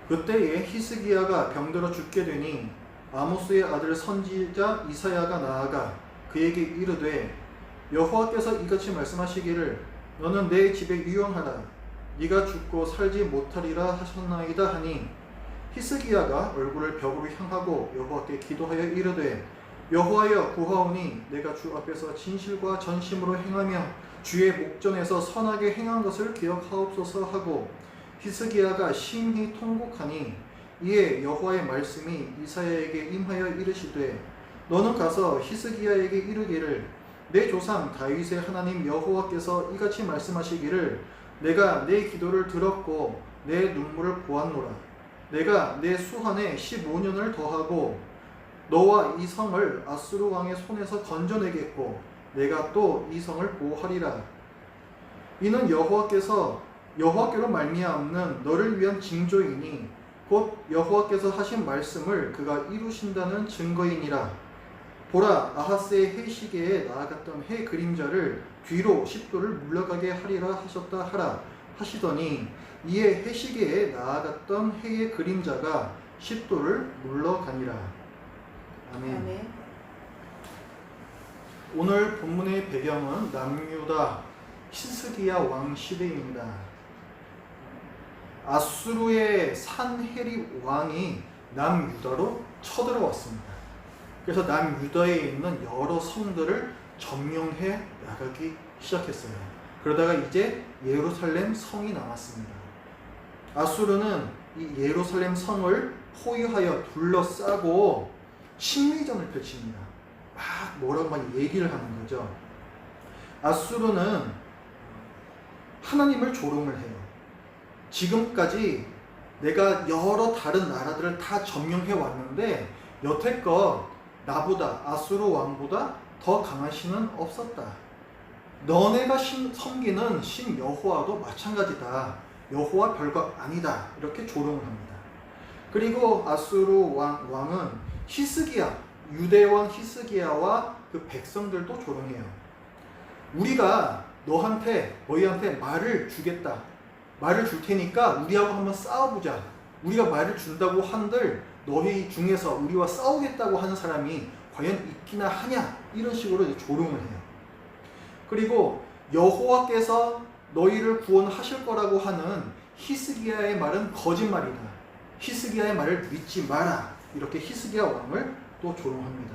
그때에 히스기야가 병들어 죽게 되니 아모스의 아들 선지자 이사야가 나아가 그에게 이르되 여호와께서 이같이 말씀하시기를 너는 내 집에 유영하라 네가 죽고 살지 못하리라 하셨나이다 하니 히스기야가 얼굴을 벽으로 향하고 여호와께 기도하여 이르되 여호와여 구하오니 내가 주 앞에서 진실과 전심으로 행하며 주의 목전에서 선하게 행한 것을 기억하옵소서 하고 히스기야가 심히 통곡하니 이에 여호와의 말씀이 이사야에게 임하여 이르시되 너는 가서 히스기야에게 이르기를 내 조상 다윗의 하나님 여호와께서 이같이 말씀하시기를 내가 내 기도를 들었고 내 눈물을 보았노라 내가 내 수한에 15년을 더하고 너와 이 성을 아수르 왕의 손에서 건져내겠고 내가 또 이 성을 보호하리라 이는 여호와께로 말미암는 너를 위한 징조이니 곧 여호와께서 하신 말씀을 그가 이루신다는 증거이니라 보라 아하스의 해 시계에 나아갔던 해 그림자를 뒤로 10도를 물러가게 하리라 하셨다 하라 하시더니 이에 해 시계에 나아갔던 해의 그림자가 10도를 물러가니라. 아멘. 아멘. 오늘 본문의 배경은 남유다 히스기야 왕 시대입니다. 아수르의 산헤립 왕이 남유다로 쳐들어왔습니다. 그래서 남유다에 있는 여러 성들을 점령해 나가기 시작했어요. 그러다가 이제 예루살렘 성이 남았습니다. 아수르는 이 예루살렘 성을 포위하여 둘러싸고 심리전을 펼칩니다. 막 얘기를 하는 거죠. 아수르는 하나님을 조롱을 해요. 지금까지 내가 여러 다른 나라들을 다 점령해 왔는데 여태껏 나보다 아수르 왕보다 더 강한 신은 없었다. 너네가 섬기는 신 여호와도 마찬가지다. 여호와 별거 아니다. 이렇게 조롱을 합니다. 그리고 아수르 왕은 히스기야, 유대 왕 히스기야와 그 백성들도 조롱해요. 우리가 너희한테 말을 주겠다. 말을 줄 테니까 우리하고 한번 싸워보자. 우리가 말을 준다고 한들 너희 중에서 우리와 싸우겠다고 하는 사람이 과연 있기나 하냐? 이런 식으로 조롱을 해요. 그리고 여호와께서 너희를 구원하실 거라고 하는 히스기야의 말은 거짓말이다. 히스기야의 말을 믿지 마라. 이렇게 히스기야 왕을 또 조롱합니다.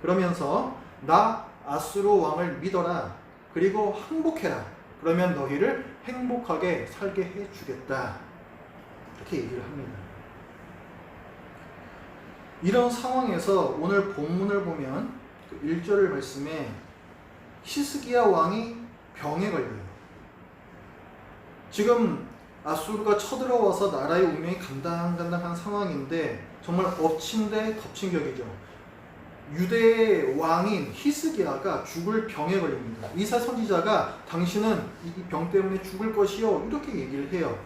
그러면서 나 아수르 왕을 믿어라. 그리고 항복해라. 그러면 너희를 행복하게 살게 해주겠다. 이렇게 얘기를 합니다. 이런 상황에서 오늘 본문을 보면 1절 말씀에 히스기야 왕이 병에 걸려요. 지금 아수르가 쳐들어와서 나라의 운명이 간당간당한 상황인데 정말 엎친 데 덮친 격이죠. 유대의 왕인 히스기야가 죽을 병에 걸립니다. 이사 선지자가 당신은 이 병 때문에 죽을 것이요 이렇게 얘기를 해요.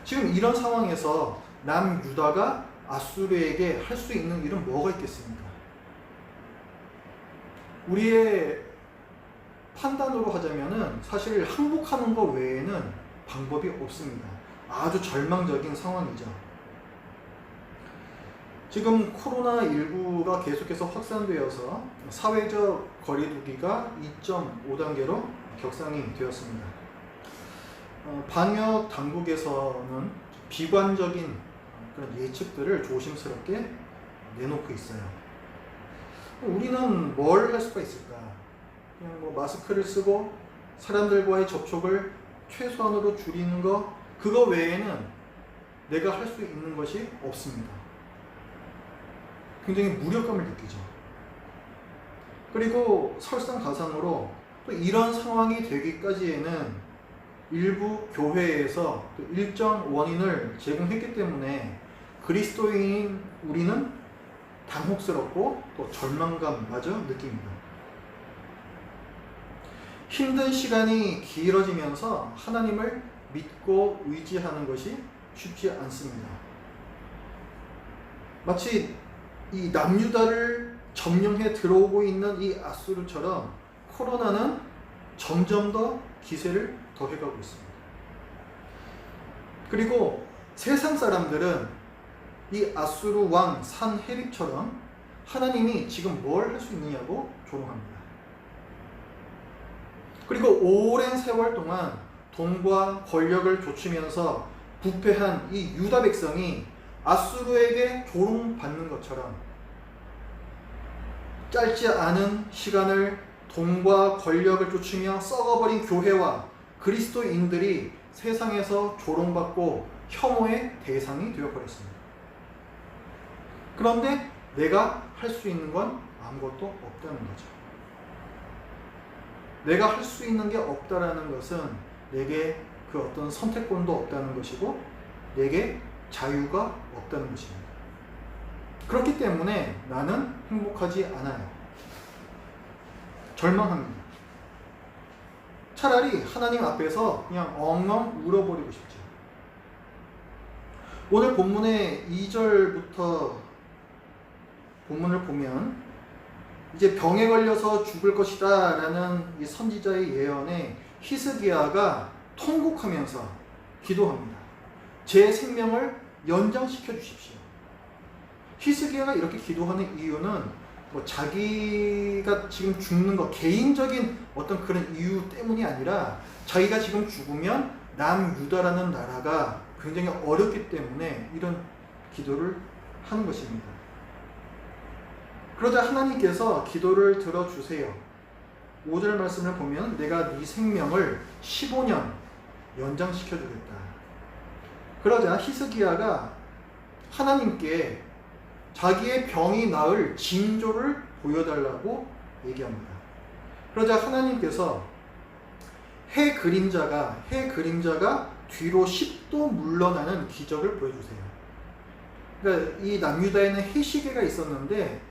지금 이런 상황에서 남유다가 아수르에게 할 수 있는 일은 뭐가 있겠습니까? 우리의 판단으로 하자면은 사실 항복하는 것 외에는 방법이 없습니다. 아주 절망적인 상황이죠. 지금 코로나19가 계속해서 확산되어서 사회적 거리두기가 2.5단계로 격상이 되었습니다. 방역 당국에서는 비관적인 그런 예측들을 조심스럽게 내놓고 있어요. 우리는 뭘 할 수가 있을까? 그냥 마스크를 쓰고 사람들과의 접촉을 최소한으로 줄이는 거, 그거 외에는 내가 할 수 있는 것이 없습니다. 굉장히 무력감을 느끼죠. 그리고 설상가상으로 또 이런 상황이 되기까지에는 일부 교회에서 일정 원인을 제공했기 때문에 그리스도인인 우리는 당혹스럽고 또 절망감마저 느낍니다. 힘든 시간이 길어지면서 하나님을 믿고 의지하는 것이 쉽지 않습니다. 마치 이 남유다를 점령해 들어오고 있는 이 아수르처럼 코로나는 점점 더 기세를 더해가고 있습니다. 그리고 세상 사람들은 이 아수르 왕 산헤립처럼 하나님이 지금 뭘 할 수 있느냐고 조롱합니다. 그리고 오랜 세월 동안 돈과 권력을 좇으면서 부패한 이 유다 백성이 아수르에게 조롱받는 것처럼 짧지 않은 시간을 돈과 권력을 쫓으며 썩어버린 교회와 그리스도인들이 세상에서 조롱받고 혐오의 대상이 되어버렸습니다. 그런데 내가 할 수 있는 건 아무것도 없다는 거죠. 내가 할 수 있는 게 없다라는 것은 내게 그 어떤 선택권도 없다는 것이고 내게 자유가 없다는 것입니다. 그렇기 때문에 나는 행복하지 않아요. 절망합니다. 차라리 하나님 앞에서 그냥 엉엉 울어버리고 싶죠. 오늘 본문의 2절부터 본문을 보면 이제 병에 걸려서 죽을 것이다 라는 이 선지자의 예언에 히스기야가 통곡하면서 기도합니다. 제 생명을 연장시켜 주십시오. 히스기야가 이렇게 기도하는 이유는 뭐 자기가 지금 죽는 것, 개인적인 어떤 그런 이유 때문이 아니라 자기가 지금 죽으면 남유다라는 나라가 굉장히 어렵기 때문에 이런 기도를 하는 것입니다. 그러자 하나님께서 기도를 들어주세요. 5절 말씀을 보면 내가 네 생명을 15년 연장시켜주겠다. 그러자 히스기야가 하나님께 자기의 병이 나을 징조를 보여달라고 얘기합니다. 그러자 하나님께서 해 그림자가 뒤로 10도 물러나는 기적을 보여주세요. 그러니까 이 남유다에는 해시계가 있었는데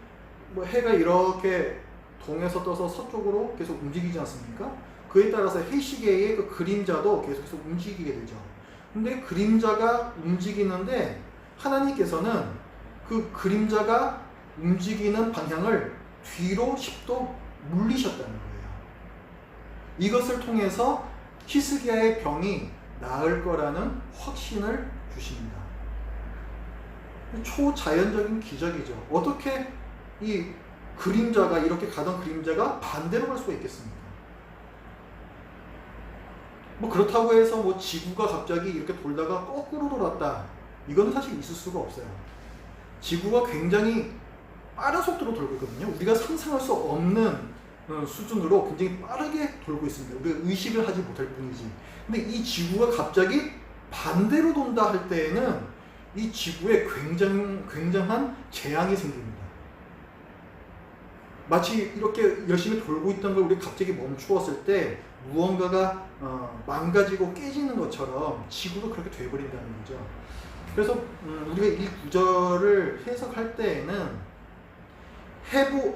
뭐 해가 이렇게 동에서 떠서 서쪽으로 계속 움직이지 않습니까? 그에 따라서 해시계의 그 그림자도 계속해서 움직이게 되죠. 근데 그림자가 움직이는데 하나님께서는 그 그림자가 움직이는 방향을 뒤로 10도 물리셨다는 거예요. 이것을 통해서 히스기야의 병이 나을 거라는 확신을 주십니다. 초자연적인 기적이죠. 어떻게 이 그림자가 이렇게 가던 그림자가 반대로 갈 수가 있겠습니까? 뭐 그렇다고 해서 뭐 지구가 갑자기 이렇게 돌다가 거꾸로 돌았다. 이건 사실 있을 수가 없어요. 지구가 굉장히 빠른 속도로 돌고 있거든요. 우리가 상상할 수 없는 수준으로 굉장히 빠르게 돌고 있습니다. 우리가 의식을 하지 못할 뿐이지. 근데 이 지구가 갑자기 반대로 돈다 할 때에는 이 지구에 굉장한 재앙이 생깁니다. 마치 이렇게 열심히 돌고 있던 걸 우리 갑자기 멈추었을 때 무언가가 망가지고 깨지는 것처럼 지구도 그렇게 돼버린다는 거죠. 그래서 우리가 이 구절을 해석할 때에는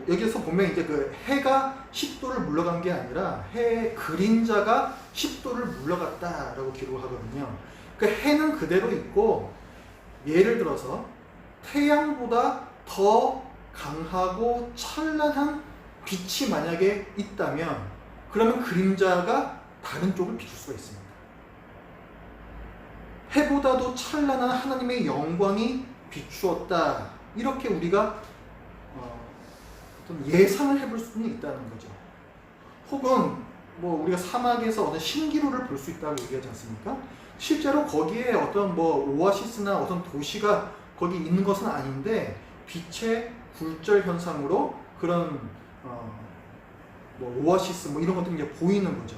여기서 보면 이제 그 해가 10도를 물러간 게 아니라 해의 그림자가 10도를 물러갔다라고 기록하거든요. 그 해는 그대로 있고 예를 들어서 태양보다 더 강하고 찬란한 빛이 만약에 있다면 그러면 그림자가 다른 쪽을 비출 수가 있습니다. 해보다도 찬란한 하나님의 영광이 비추었다. 이렇게 우리가 어떤 예상을 해볼 수는 있다는 거죠. 혹은 뭐 우리가 사막에서 어떤 신기루를 볼 수 있다고 얘기하지 않습니까? 실제로 거기에 어떤 뭐 오아시스나 어떤 도시가 거기 있는 것은 아닌데 빛의 굴절 현상으로 그런 뭐 오아시스 뭐 이런 것들이 이제 보이는 거죠.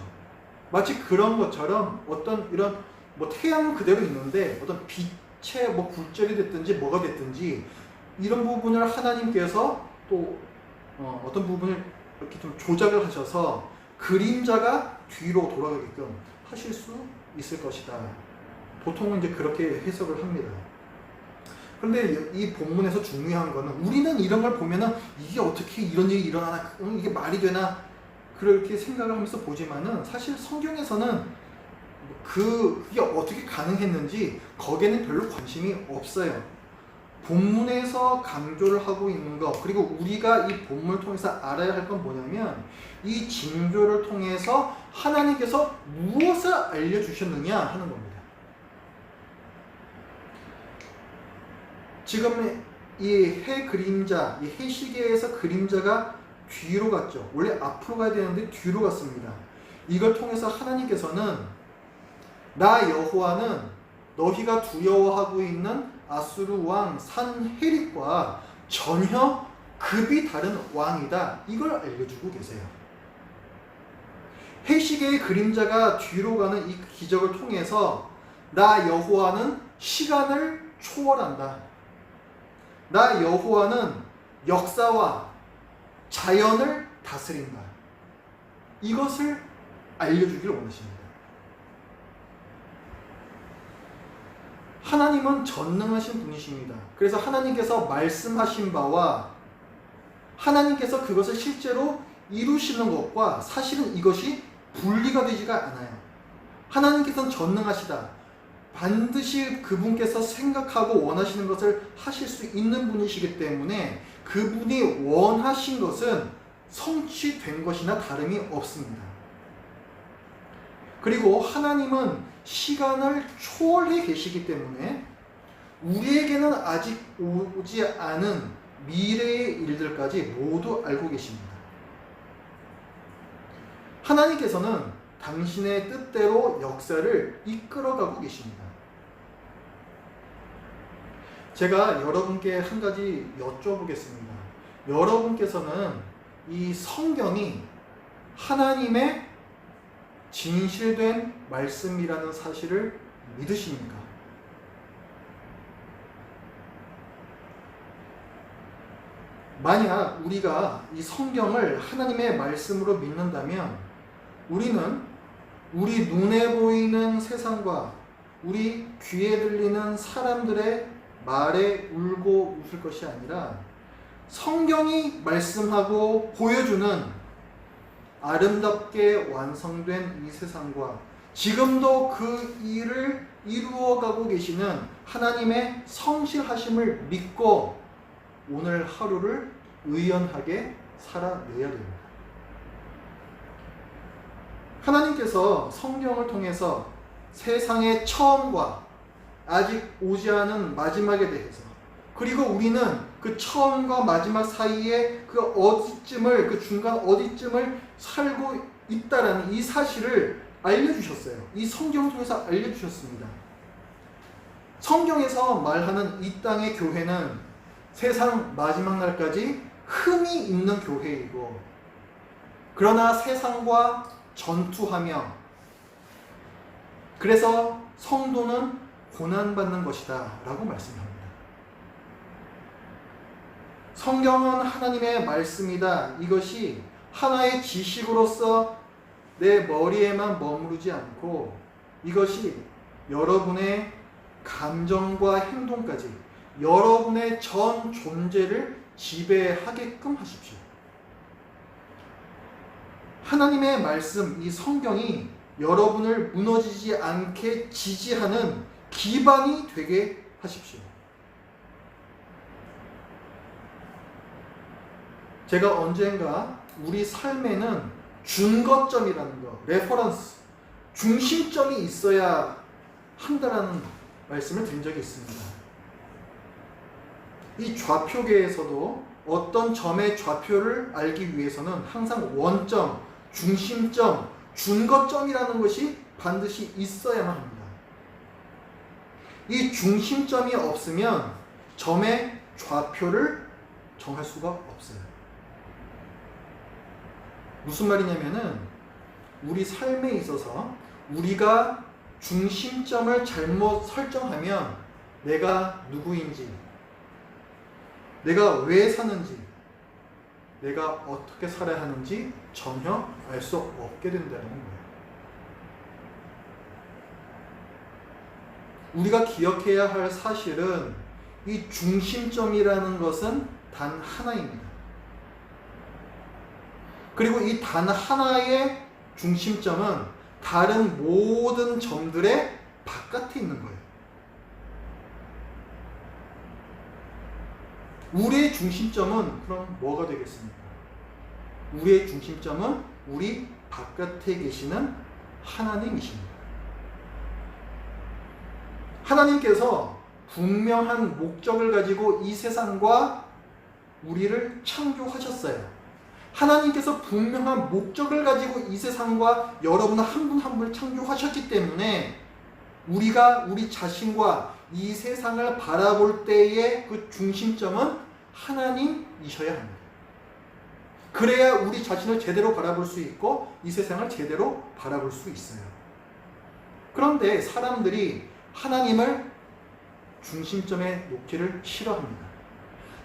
마치 그런 것처럼 어떤 이런 뭐 태양은 그대로 있는데 어떤 빛의 뭐 굴절이 됐든지 뭐가 됐든지 이런 부분을 하나님께서 또 어떤 부분을 이렇게 좀 조작을 하셔서 그림자가 뒤로 돌아가게끔 하실 수 있을 것이다. 보통은 이제 그렇게 해석을 합니다. 그런데 이 본문에서 중요한 거는 우리는 이런 걸 보면은 이게 어떻게 이런 일이 일어나나, 이게 말이 되나 그렇게 생각을 하면서 보지만은 사실 성경에서는 그게 어떻게 가능했는지 거기에는 별로 관심이 없어요. 본문에서 강조를 하고 있는 것, 그리고 우리가 이 본문을 통해서 알아야 할 건 뭐냐면 이 징조를 통해서 하나님께서 무엇을 알려주셨느냐 하는 겁니다. 지금 이 해 그림자, 이 해 시계에서 그림자가 뒤로 갔죠. 원래 앞으로 가야 되는데 뒤로 갔습니다. 이걸 통해서 하나님께서는 나 여호와는 너희가 두려워하고 있는 아수르 왕 산헤립과 전혀 급이 다른 왕이다. 이걸 알려주고 계세요. 해시계의 그림자가 뒤로 가는 이 기적을 통해서 나 여호와는 시간을 초월한다. 나 여호와는 역사와 자연을 다스린다. 이것을 알려주기를 원하십니다. 하나님은 전능하신 분이십니다. 그래서 하나님께서 말씀하신 바와 하나님께서 그것을 실제로 이루시는 것과 사실은 이것이 분리가 되지가 않아요. 하나님께서는 전능하시다. 반드시 그분께서 생각하고 원하시는 것을 하실 수 있는 분이시기 때문에 그분이 원하신 것은 성취된 것이나 다름이 없습니다. 그리고 하나님은 시간을 초월해 계시기 때문에 우리에게는 아직 오지 않은 미래의 일들까지 모두 알고 계십니다. 하나님께서는 당신의 뜻대로 역사를 이끌어가고 계십니다. 제가 여러분께 한 가지 여쭤보겠습니다. 여러분께서는 이 성경이 하나님의 진실된 말씀이라는 사실을 믿으십니까? 만약 우리가 이 성경을 하나님의 말씀으로 믿는다면 우리는 우리 눈에 보이는 세상과 우리 귀에 들리는 사람들의 말에 울고 웃을 것이 아니라 성경이 말씀하고 보여주는 아름답게 완성된 이 세상과 지금도 그 일을 이루어가고 계시는 하나님의 성실하심을 믿고 오늘 하루를 의연하게 살아내야 됩니다. 하나님께서 성경을 통해서 세상의 처음과 아직 오지 않은 마지막에 대해서 그리고 우리는 그 처음과 마지막 사이에 그 어디쯤을 그 중간 어디쯤을 살고 있다라는 이 사실을 알려주셨어요. 이 성경을 통해서 알려주셨습니다. 성경에서 말하는 이 땅의 교회는 세상 마지막 날까지 흠이 있는 교회이고 그러나 세상과 전투하며 그래서 성도는 고난받는 것이다 라고 말씀합니다. 성경은 하나님의 말씀이다. 이것이 하나의 지식으로서 내 머리에만 머무르지 않고 이것이 여러분의 감정과 행동까지 여러분의 전 존재를 지배하게끔 하십시오. 하나님의 말씀, 이 성경이 여러분을 무너지지 않게 지지하는 기반이 되게 하십시오. 제가 언젠가 우리 삶에는 준거점이라는 거, 레퍼런스, 중심점이 있어야 한다라는 말씀을 드린 적이 있습니다. 이 좌표계에서도 어떤 점의 좌표를 알기 위해서는 항상 원점, 중심점, 준거점이라는 것이 반드시 있어야만 합니다. 이 중심점이 없으면 점의 좌표를 정할 수가 없어요. 무슨 말이냐면은 우리 삶에 있어서 우리가 중심점을 잘못 설정하면 내가 누구인지, 내가 왜 사는지, 내가 어떻게 살아야 하는지 전혀 알 수 없게 된다는 거예요. 우리가 기억해야 할 사실은 이 중심점이라는 것은 단 하나입니다. 그리고 이 단 하나의 중심점은 다른 모든 점들의 바깥에 있는 거예요. 우리의 중심점은 그럼 뭐가 되겠습니까? 우리의 중심점은 우리 바깥에 계시는 하나님이십니다. 하나님께서 분명한 목적을 가지고 이 세상과 우리를 창조하셨어요. 하나님께서 분명한 목적을 가지고 이 세상과 여러분 한 분 한 분을 창조하셨기 때문에 우리가 우리 자신과 이 세상을 바라볼 때의 그 중심점은 하나님이셔야 합니다. 그래야 우리 자신을 제대로 바라볼 수 있고 이 세상을 제대로 바라볼 수 있어요. 그런데 사람들이 하나님을 중심점에 놓기를 싫어합니다.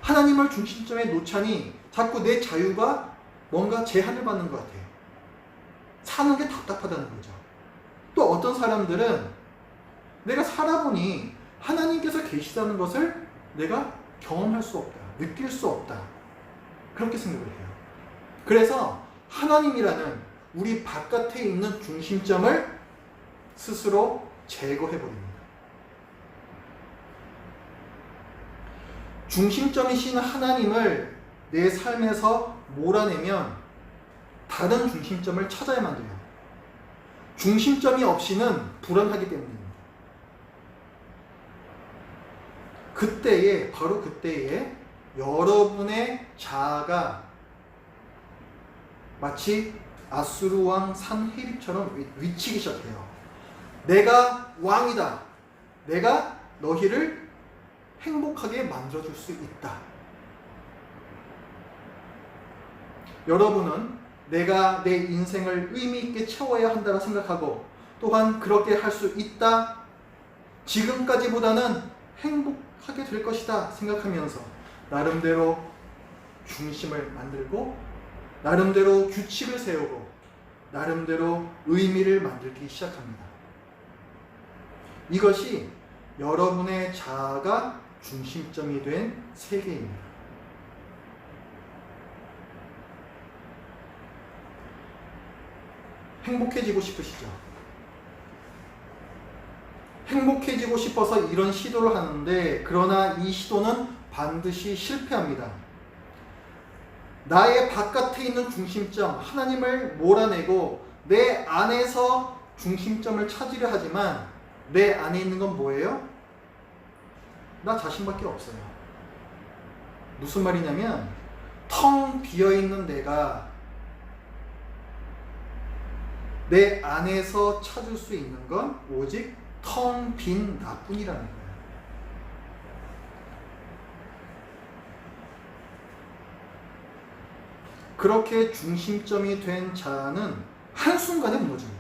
하나님을 중심점에 놓자니 자꾸 내 자유가 뭔가 제한을 받는 것 같아요. 사는 게 답답하다는 거죠. 또 어떤 사람들은 내가 살아보니 하나님께서 계시다는 것을 내가 경험할 수 없다, 느낄 수 없다, 그렇게 생각을 해요. 그래서 하나님이라는 우리 바깥에 있는 중심점을 스스로 제거해버립니다. 중심점이신 하나님을 내 삶에서 몰아내면 다른 중심점을 찾아야만 돼요. 중심점이 없이는 불안하기 때문입니다. 그때에, 바로 그때에 여러분의 자아가 마치 아수르 왕 산헤립처럼 위치기 시작해요. 내가 왕이다. 내가 너희를 행복하게 만들어줄 수 있다. 여러분은 내가 내 인생을 의미 있게 채워야 한다고 생각하고 또한 그렇게 할 수 있다. 지금까지보다는 행복하게 될 것이다 생각하면서 나름대로 중심을 만들고 나름대로 규칙을 세우고 나름대로 의미를 만들기 시작합니다. 이것이 여러분의 자아가 중심점이 된 세계입니다. 행복해지고 싶으시죠? 행복해지고 싶어서 이런 시도를 하는데 그러나 이 시도는 반드시 실패합니다. 나의 바깥에 있는 중심점, 하나님을 몰아내고 내 안에서 중심점을 찾으려 하지만 내 안에 있는 건 뭐예요? 나 자신밖에 없어요. 무슨 말이냐면 텅 비어있는 내가 내 안에서 찾을 수 있는 건 오직 텅 빈 나뿐이라는 거예요. 그렇게 중심점이 된 자는 한순간에 무너집니다.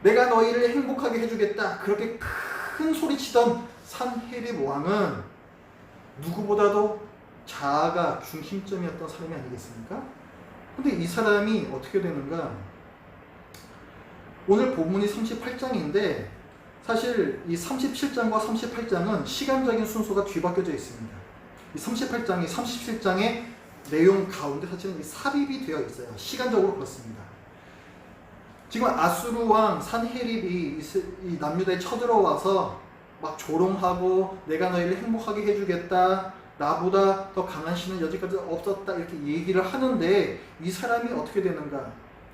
내가 너희를 행복하게 해주겠다. 그렇게 큰 소리치던 산헤립 왕은 누구보다도 자아가 중심점이었던 사람이 아니겠습니까? 근데 이 사람이 어떻게 되는가? 오늘 본문이 38장인데 사실 이 37장과 38장은 시간적인 순서가 뒤바뀌어져 있습니다. 이 38장이 37장의 내용 가운데 사실은 삽입이 되어 있어요. 시간적으로 그렇습니다. 지금 아수르 왕 산헤립이 이 남유다에 쳐들어와서 막 조롱하고 내가 너희를 행복하게 해주겠다. 나보다 더 강한 신은 여지까지 없었다. 이렇게 얘기를 하는데 이 사람이 어떻게 되는가?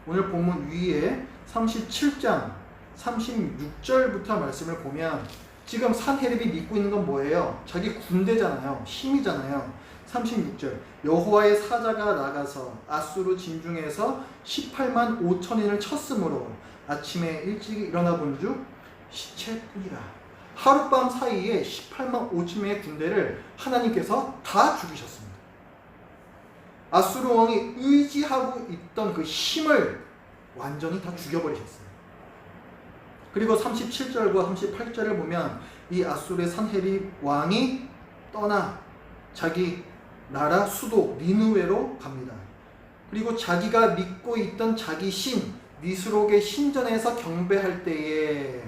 오늘 본문 위에 37장 36절부터 말씀을 보면 지금 산헤립이 믿고 있는 건 뭐예요? 자기 군대잖아요. 힘이잖아요. 36절 여호와의 사자가 나가서 아수르 진중에서 18만 5천인을 쳤으므로 아침에 일찍 일어나 본즉 시체뿐이라. 하룻밤 사이에 18만 5천 명의 군대를 하나님께서 다 죽이셨습니다. 아수르 왕이 의지하고 있던 그 힘을 완전히 다 죽여버리셨어요. 그리고 37절과 38절을 보면 이 아수르의 산헤립 왕이 떠나 자기 나라 수도 니느웨로 갑니다. 그리고 자기가 믿고 있던 자기 신 니스록의 신전에서 경배할 때에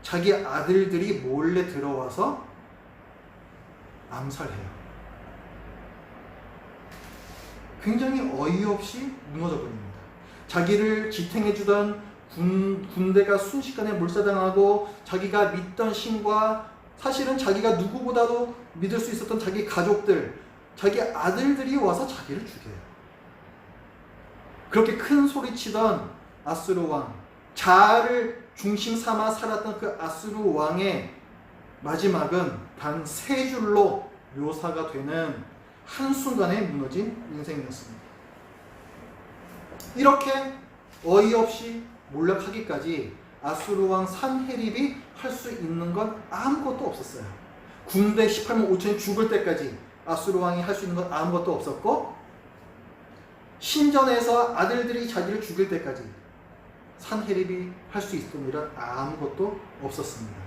자기 아들들이 몰래 들어와서 암살해요. 굉장히 어이없이 무너져버립니다. 자기를 지탱해주던 군대가 순식간에 몰살당하고 자기가 믿던 신과 사실은 자기가 누구보다도 믿을 수 있었던 자기 가족들, 자기 아들들이 와서 자기를 죽여요. 그렇게 큰 소리치던 아수르 왕, 자아를 중심 삼아 살았던 그 아수르 왕의 마지막은 단 3줄로 묘사가 되는 한순간에 무너진 인생이었습니다. 이렇게 어이없이 몰락하기까지 아수르 왕 산헤립이 할 수 있는 건 아무것도 없었어요. 군대 18만 5천이 죽을 때까지 아수르 왕이 할 수 있는 건 아무것도 없었고, 신전에서 아들들이 자기를 죽일 때까지 산헤립이 할 수 있던 일은 아무것도 없었습니다.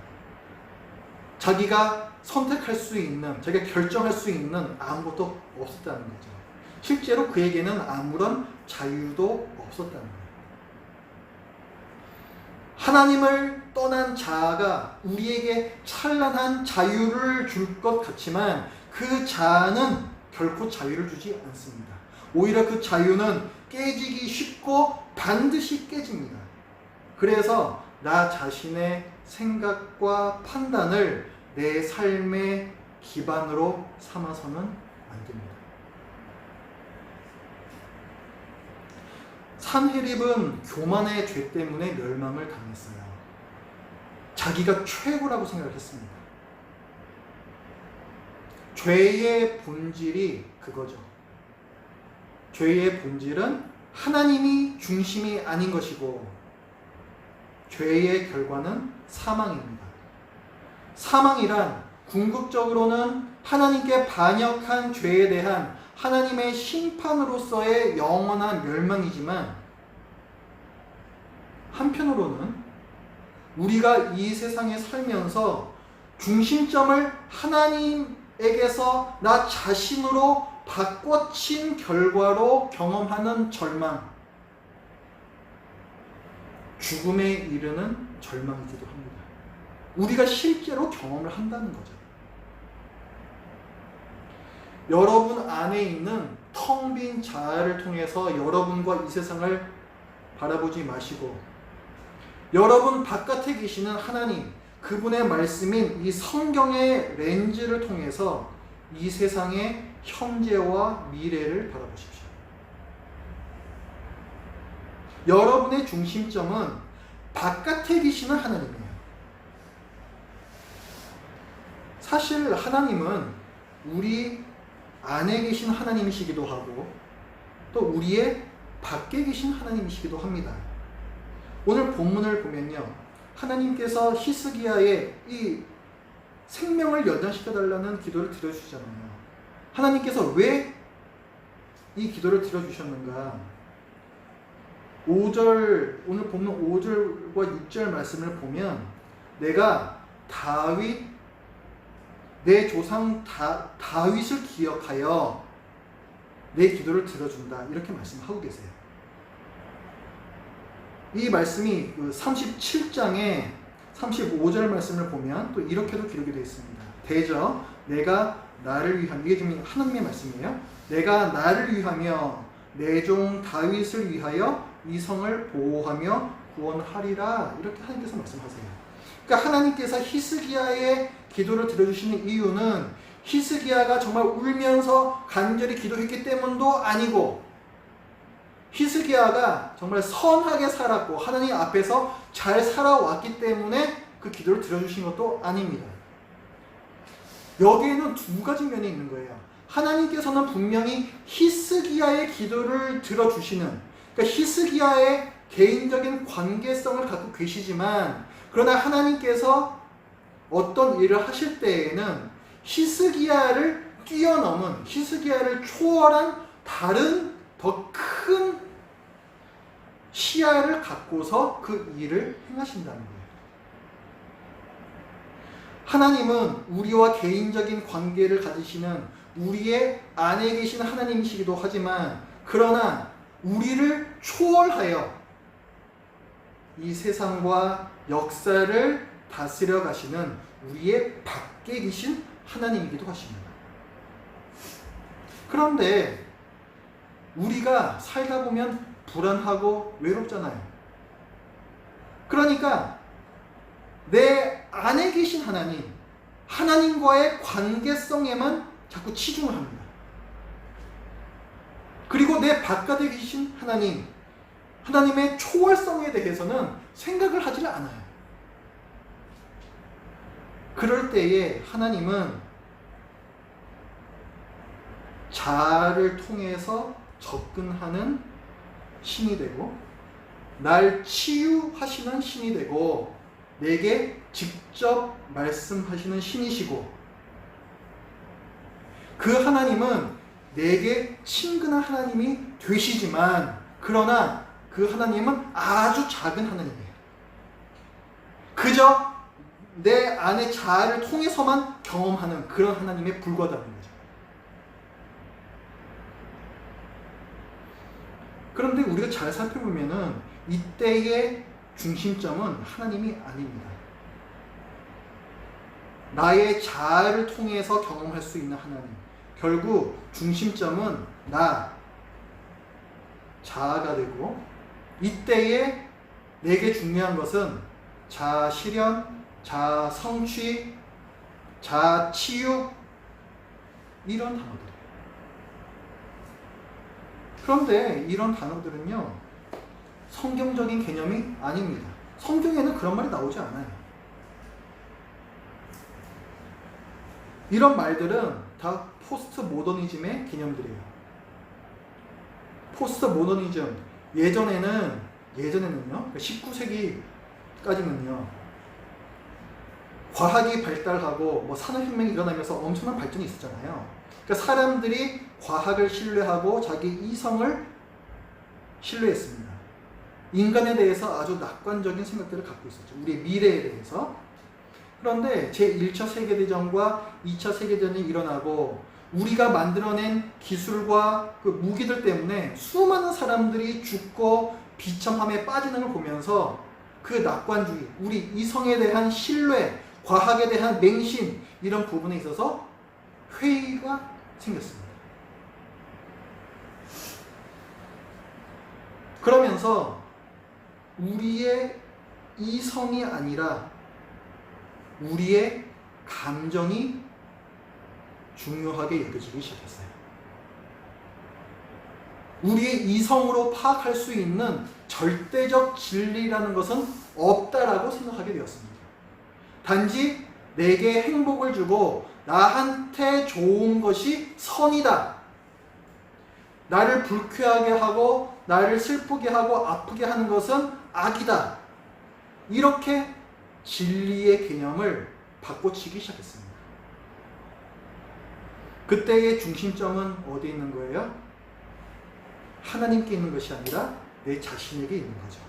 자기가 선택할 수 있는, 자기가 결정할 수 있는 아무것도 없었다는 거죠. 실제로 그에게는 아무런 자유도 없었다는 거예요. 하나님을 떠난 자아가 우리에게 찬란한 자유를 줄 것 같지만 그 자아는 결코 자유를 주지 않습니다. 오히려 그 자유는 깨지기 쉽고 반드시 깨집니다. 그래서 나 자신의 생각과 판단을 내 삶의 기반으로 삼아서는 안 됩니다. 산헤립은 교만의 죄 때문에 멸망을 당했어요. 자기가 최고라고 생각했습니다. 죄의 본질이 그거죠. 죄의 본질은 하나님이 중심이 아닌 것이고, 죄의 결과는 사망입니다. 사망이란 궁극적으로는 하나님께 반역한 죄에 대한 하나님의 심판으로서의 영원한 멸망이지만, 한편으로는 우리가 이 세상에 살면서 중심점을 하나님에게서 나 자신으로 바꿔친 결과로 경험하는 절망, 죽음에 이르는 절망이기도 합니다. 우리가 실제로 경험을 한다는 거죠. 여러분 안에 있는 텅 빈 자아를 통해서 여러분과 이 세상을 바라보지 마시고, 여러분 바깥에 계시는 하나님, 그분의 말씀인 이 성경의 렌즈를 통해서 이 세상의 현재와 미래를 바라보십시오. 여러분의 중심점은 바깥에 계시는 하나님이에요. 사실 하나님은 우리 안에 계신 하나님이시기도 하고 또 우리의 밖에 계신 하나님이시기도 합니다. 오늘 본문을 보면요, 하나님께서 히스기야의 이 생명을 연장시켜달라는 기도를 드려주시잖아요. 하나님께서 왜 이 기도를 드려주셨는가? 5절, 오늘 본문 5절과 6절 말씀을 보면, 내가 다윗, 내 조상 다윗을 기억하여 내 기도를 들어준다, 이렇게 말씀하고 계세요. 이 말씀이 37장의 35절 말씀을 보면 또 이렇게도 기록이 되어 있습니다. 대저 내가 나를 위하며, 이게 지금 하나님의 말씀이에요. 내가 나를 위하며 내 종 다윗을 위하여 이 성을 보호하며 구원하리라, 이렇게 하나님께서 말씀하세요. 그러니까 하나님께서 히스기야의 기도를 들어주시는 이유는 히스기야가 정말 울면서 간절히 기도했기 때문도 아니고, 히스기야가 정말 선하게 살았고 하나님 앞에서 잘 살아왔기 때문에 그 기도를 들어주신 것도 아닙니다. 여기에는 두 가지 면이 있는 거예요. 하나님께서는 분명히 히스기야의 기도를 들어주시는, 그러니까 히스기야의 개인적인 관계성을 갖고 계시지만, 그러나 하나님께서 어떤 일을 하실 때에는 히스기야를 뛰어넘은, 히스기야를 초월한 다른 더 큰 시야를 갖고서 그 일을 행하신다는 거예요. 하나님은 우리와 개인적인 관계를 가지시는 우리의 안에 계신 하나님이시기도 하지만, 그러나 우리를 초월하여 이 세상과 역사를 다스려 가시는 우리의 밖에 계신 하나님이기도 하십니다. 그런데 우리가 살다 보면 불안하고 외롭잖아요. 그러니까 내 안에 계신 하나님, 하나님과의 관계성에만 자꾸 치중을 합니다. 그리고 내 바깥에 계신 하나님, 하나님의 초월성에 대해서는 생각을 하지 않아요. 그럴 때에 하나님은 자아를 통해서 접근하는 신이 되고 날 치유하시는 신이 되고 내게 직접 말씀하시는 신이시고 그 하나님은 내게 친근한 하나님이 되시지만 그러나 그 하나님은 아주 작은 하나님이에요. 그저 내 안의 자아를 통해서만 경험하는 그런 하나님에 불과하다는 거죠. 그런데 우리가 잘 살펴보면은 이때의 중심점은 하나님이 아닙니다. 나의 자아를 통해서 경험할 수 있는 하나님. 결국 중심점은 나, 자아가 되고 이때에 내게 중요한 것은 자아 실현, 자아 성취, 자아 치유 이런 단어들이에요. 그런데 이런 단어들은요 성경적인 개념이 아닙니다. 성경에는 그런 말이 나오지 않아요. 이런 말들은 다 포스트 모더니즘의 개념들이에요. 포스트 모더니즘 예전에는요 19세기까지는요 과학이 발달하고 뭐 산업혁명이 일어나면서 엄청난 발전이 있었잖아요. 그러니까 사람들이 과학을 신뢰하고 자기 이성을 신뢰했습니다. 인간에 대해서 아주 낙관적인 생각들을 갖고 있었죠. 우리의 미래에 대해서. 그런데 제1차 세계대전과 2차 세계대전이 일어나고 우리가 만들어낸 기술과 그 무기들 때문에 수많은 사람들이 죽고 비참함에 빠지는 걸 보면서 그 낙관주의, 우리 이성에 대한 신뢰, 과학에 대한 맹신 이런 부분에 있어서 회의가 생겼습니다. 그러면서 우리의 이성이 아니라 우리의 감정이 중요하게 여겨지기 시작했어요. 우리의 이성으로 파악할 수 있는 절대적 진리라는 것은 없다라고 생각하게 되었습니다. 단지 내게 행복을 주고 나한테 좋은 것이 선이다. 나를 불쾌하게 하고 나를 슬프게 하고 아프게 하는 것은 악이다. 이렇게 진리의 개념을 바꿔치기 시작했습니다. 그때의 중심점은 어디에 있는 거예요? 하나님께 있는 것이 아니라 내 자신에게 있는 거죠.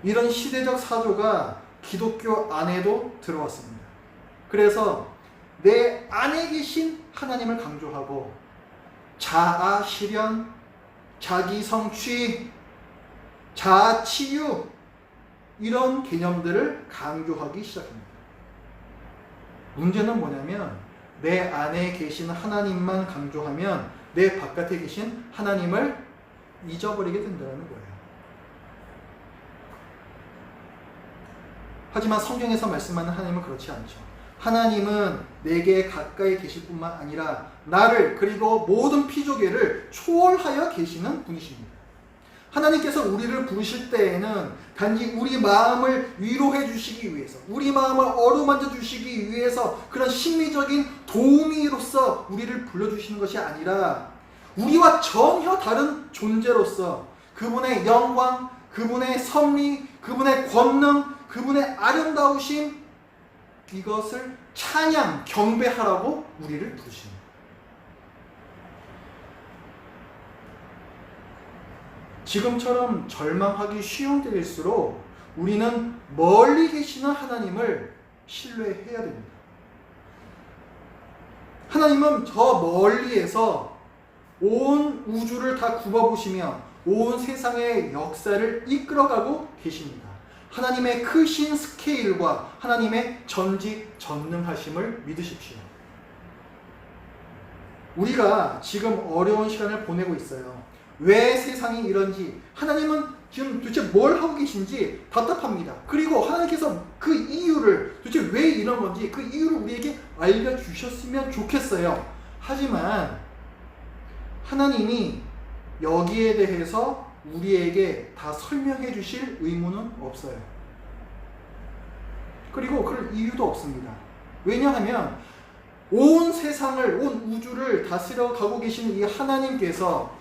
이런 시대적 사조가 기독교 안에도 들어왔습니다. 그래서 내 안에 계신 하나님을 강조하고 자아 실현, 자기 성취, 자아 치유 이런 개념들을 강조하기 시작합니다. 문제는 뭐냐면 내 안에 계신 하나님만 강조하면 내 바깥에 계신 하나님을 잊어버리게 된다는 거예요. 하지만 성경에서 말씀하는 하나님은 그렇지 않죠. 하나님은 내게 가까이 계실 뿐만 아니라 나를 그리고 모든 피조계를 초월하여 계시는 분이십니다. 하나님께서 우리를 부르실 때에는 단지 우리 마음을 위로해 주시기 위해서, 우리 마음을 어루만져 주시기 위해서 그런 심리적인 도우미로서 우리를 불러주시는 것이 아니라 우리와 전혀 다른 존재로서 그분의 영광, 그분의 섭리, 그분의 권능, 그분의 아름다우심 이것을 찬양, 경배하라고 우리를 부르십니다. 지금처럼 절망하기 쉬운 때일수록 우리는 멀리 계시는 하나님을 신뢰해야 됩니다. 하나님은 저 멀리에서 온 우주를 다 굽어보시며 온 세상의 역사를 이끌어가고 계십니다. 하나님의 크신 스케일과 하나님의 전지전능하심을 믿으십시오. 우리가 지금 어려운 시간을 보내고 있어요. 왜 세상이 이런지, 하나님은 지금 도대체 뭘 하고 계신지 답답합니다. 그리고 하나님께서 그 이유를, 도대체 왜 이런 건지 그 이유를 우리에게 알려주셨으면 좋겠어요. 하지만 하나님이 여기에 대해서 우리에게 다 설명해 주실 의무는 없어요. 그리고 그럴 이유도 없습니다. 왜냐하면 온 세상을, 온 우주를 다스려 가고 계시는 이 하나님께서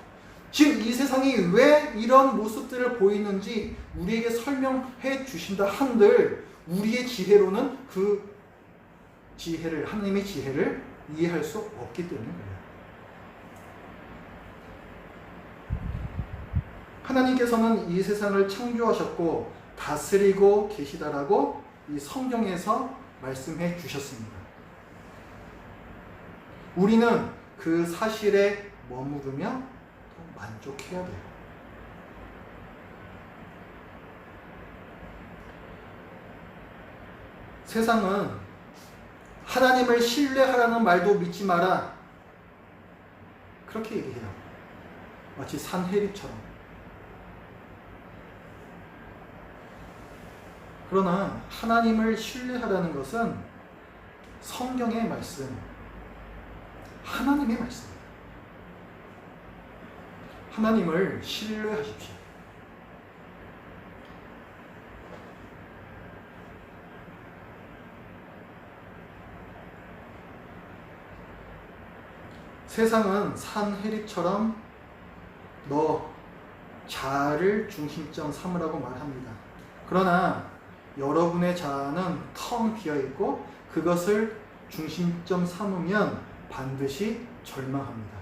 지금 이 세상이 왜 이런 모습들을 보이는지 우리에게 설명해 주신다 한들 우리의 지혜로는 그 지혜를, 하나님의 지혜를 이해할 수 없기 때문에 그래요. 하나님께서는 이 세상을 창조하셨고 다스리고 계시다라고 이 성경에서 말씀해 주셨습니다. 우리는 그 사실에 머무르며 만족해야 돼요. 세상은 하나님을 신뢰하라는 말도 믿지 마라 그렇게 얘기해요. 마치 산헤립처럼. 그러나 하나님을 신뢰하라는 것은 성경의 말씀, 하나님의 말씀입니다. 하나님을 신뢰하십시오. 세상은 산헤립처럼 너 자아를 중심점 삼으라고 말합니다. 그러나 여러분의 자아는 텅 비어있고 그것을 중심점 삼으면 반드시 절망합니다.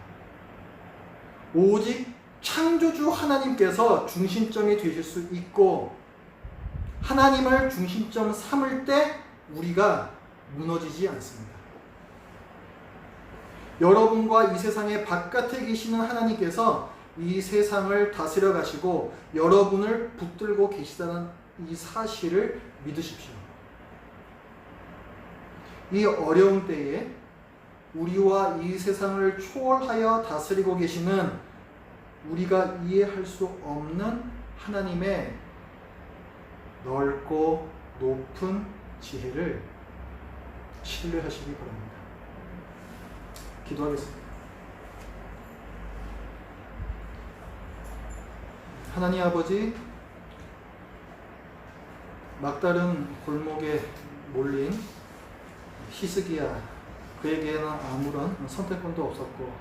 오직 창조주 하나님께서 중심점이 되실 수 있고 하나님을 중심점 삼을 때 우리가 무너지지 않습니다. 여러분과 이 세상의 바깥에 계시는 하나님께서 이 세상을 다스려 가시고 여러분을 붙들고 계시다는 이 사실을 믿으십시오. 이 어려운 때에 우리와 이 세상을 초월하여 다스리고 계시는 우리가 이해할 수 없는 하나님의 넓고 높은 지혜를 신뢰하시기 바랍니다. 기도하겠습니다. 하나님 아버지, 막다른 골목에 몰린 히스기야, 그에게는 아무런 선택권도 없었고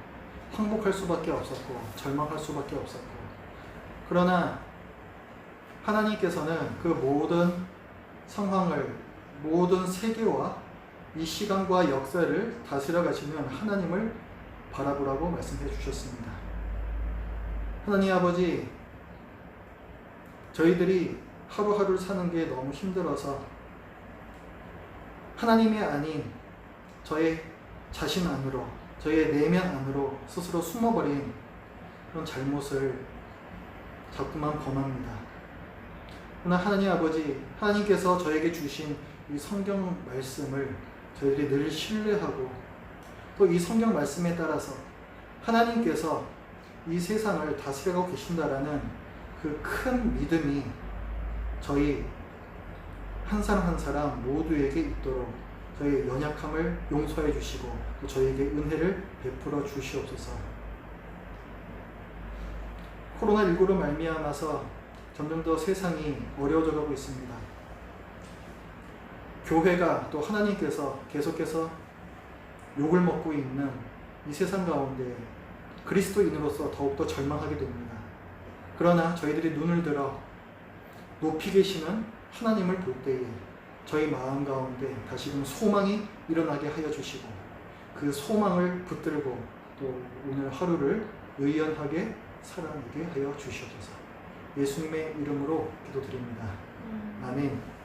항복할 수밖에 없었고 절망할 수밖에 없었고, 그러나 하나님께서는 그 모든 상황을, 모든 세계와 이 시간과 역사를 다스려 가시는 하나님을 바라보라고 말씀해 주셨습니다. 하나님 아버지, 저희들이 하루하루를 사는 게 너무 힘들어서 하나님이 아닌 저의 자신 안으로, 저의 내면 안으로 스스로 숨어버린 그런 잘못을 자꾸만 범합니다. 그러나 하나님 아버지, 하나님께서 저에게 주신 이 성경 말씀을 저희들이 늘 신뢰하고 또 이 성경 말씀에 따라서 하나님께서 이 세상을 다스려가고 계신다라는 그 큰 믿음이 저희 한 사람 한 사람 모두에게 있도록 저희의 연약함을 용서해 주시고 또 저희에게 은혜를 베풀어 주시옵소서. 코로나19로 말미암아서 점점 더 세상이 어려워져 가고 있습니다. 교회가 또 하나님께서 계속해서 욕을 먹고 있는 이 세상 가운데 그리스도인으로서 더욱더 절망하게 됩니다. 그러나 저희들이 눈을 들어 높이 계시는 하나님을 볼 때에 저희 마음 가운데 다시금 소망이 일어나게 하여 주시고 그 소망을 붙들고 또 오늘 하루를 의연하게 살아내게 하여 주시옵소서. 예수님의 이름으로 기도드립니다. 아멘.